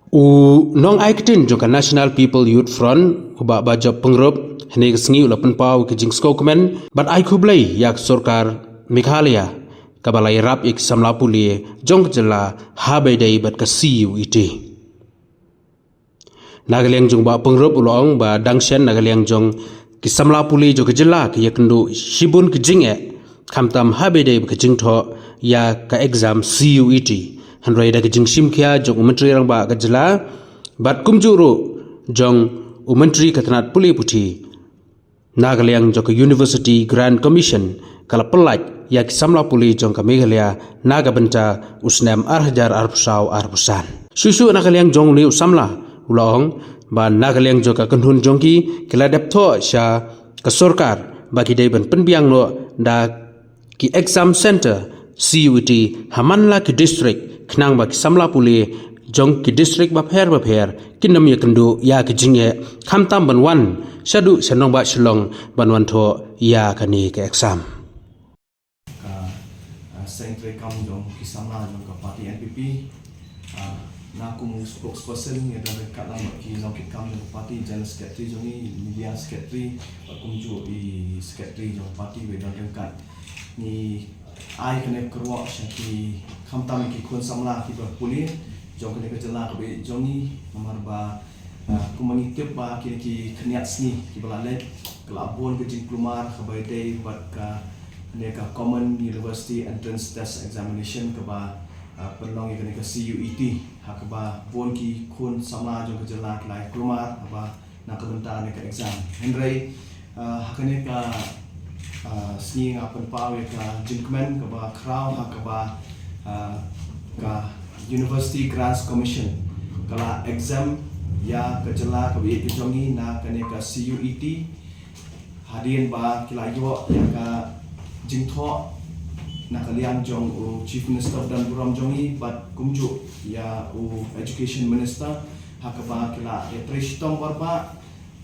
Nong aikitin joka National People Youth Front uba baja pengrop hene kesengi ulapan pau ke jing skokmen bat ai kublai yak sorkar Meghalaya kabalai rap ik samlapuli jong jela habai dai bat ka siu iti Nagaliang jong ba pengrop ulong ba dangshen nagaliang jong ki samlapuli jo ke jela ke yakendo shibun ke jing kamtam habai dai ke jing tho ya ka exam siu iti Handrai da kejing simkia jong menteri rang ba kajela bat kumjuru jong menteri katanat puli puti Nagaliang jong University Grand Commission kala pelat ya kisamla puli jong ka Meghalaya naga benta usnam arhajar arpsau arpusan susu Nagaliang jong ni usamla ulong ba Nagaliang jong ka kenhun jongki kala deptho sya ka sorkar bagi dai ban penbiang no da ki exam center CUT hamanla ki district Kenang bagi samla puli jong ki district bapher kinam ya kendo ya ki jingye kamtam banwan syadu senong ba shilong banwan tho ya kani ke exam Sentri kam jong ki samla jong ka parti NPP na kum spokesperson ya dan kat lama ki nong ki kam jong parti general secretary jong ni media secretary kum ju i secretary jong parti we dan kat ni ai kene kerwa syaki kamtam ki kun samla ki berpuli jong kene kejela ke jong ni nomor ba ku mengitip ba kini ki keniat sni ki balalet kelabon ke jing plumar ke bai dai bat ka ne ka common university entrance test examination ke ba penong kene ke CUET ha ke ba bon ki kun samla jong kejela lai plumar ba na ke benta ne ke exam hendrai ha kene ka sini ngapen pau ka jinkmen ke ba crown ha ke ba ka University Grants Commission kala exam ya kejela ke bi jongi na kene ka CUET hadin ba kila yo ya ka jingtho na kalian jong chief minister dan buram jongi bat kumju ya education minister ha ke ba kila ya trishtom barba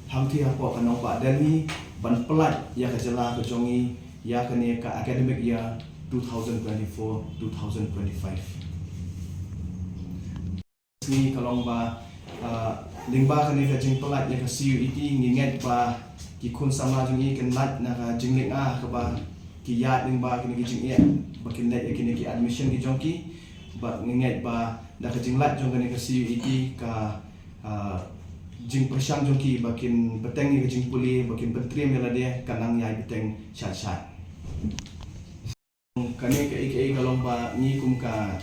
hamti ha ko kanong ba Delhi ban pelat ya kejela ke jongi ya kene ka academic year 2024-2025 ni kalong ba lingba kene ka jing pelat ya ka CUET nginget ba ki kun sama jing i kan lat na ka jing ling ka ba ki yat lingba kene ki jing bakin net kene ki admission ki jongki ba nginget ba da ka jing lat jong kene ka CUET ka jing persyang jongki bakin peteng ni jing puli bakin pentrim mela dia kanang yai peteng syat-syat kane ke IKA kalong ba ni kum ka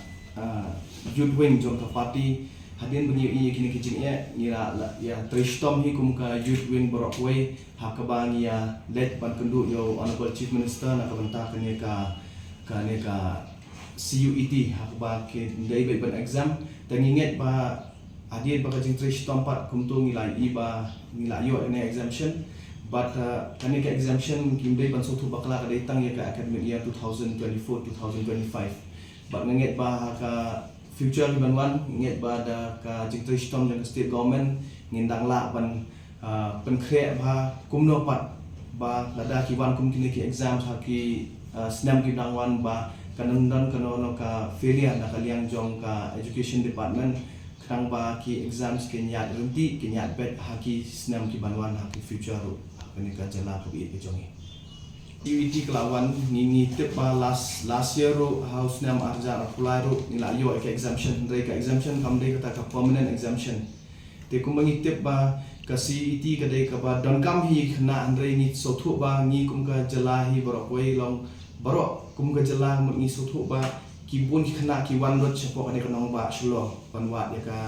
youth wing jong ka party hadin bunyi i kini kijing ni la ya trishtom hi kum ka youth wing Brockway ha ka ba ni ya let ban kendu yo honorable chief minister na ka benta kane ka CUET ha ka ba ke dai ban exam tanginget ba hadin ba jing trishtom pat kum tu ngilai i ba ngilai yo ne exemption but kani ka exemption kimdai ban sotu bakla ka datang ya ka academic year 2024-2025 but nget ba ka future banwan nget ba da ka jing trishtom jang state government ngindang la ban penkre ba kumno pat ba lada ki wan kum kini ki exam ha ki snam ki dangwan ba kanundan kanono ka failure na kaliang jong ka education department kang ba ki exams ke nyat runti ke nyat bet ha ki snam ki banwan ha ki future ru kani ka jala ko bi jongi CUET kelawan ni tip ba last year ru house nam arja apply ru ni la yo ke exemption dai ka exemption kam dai kata ka permanent exemption te kum bangi tip ba ka CUET ka dai ka ba don kam hi na andai ni sothu ba ni kum ka jala hi borok wei long borok kum ka jala ni sothu ba ki bun ki khana ki wan rot chepo kane kanong ba shlo panwa ya ka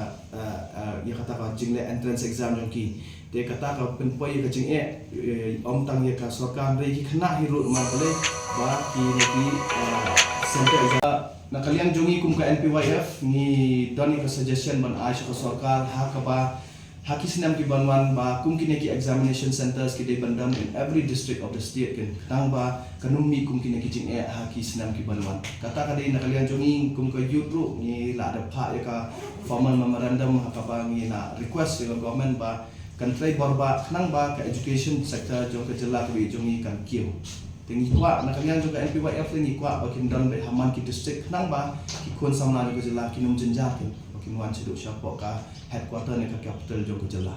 ya kata ka jingle entrance exam jong ki te kata ka penpoi ka jing om tang ya ka sorkar re ki khana hi ru ma kale ba ki center exam na kalian jongi kum ka NPYF ni doni ka suggestion ban aisha ka sorkar ha ka ba haki sinam ki banwan ba kum kine ki examination centers ki de bandam in every district of the state kan tang ba kanumi kum kine ki jing haki sinam ki banwan kata ka de na kalian jongi kum ka youth ru ni la da pha ya ka formal memorandum ha ka ba ni na request dengan government ba kan try borba nang ba ka education sector jong ka jela ki jongi kan kiu tingi kwa na kalian juga NPYF tingi kwa ba kim dan be haman ki district nang ba ki kon samna ka jela ki num jenja kimwan seduk syapok ka headquarter ni ka capital jong ke jelah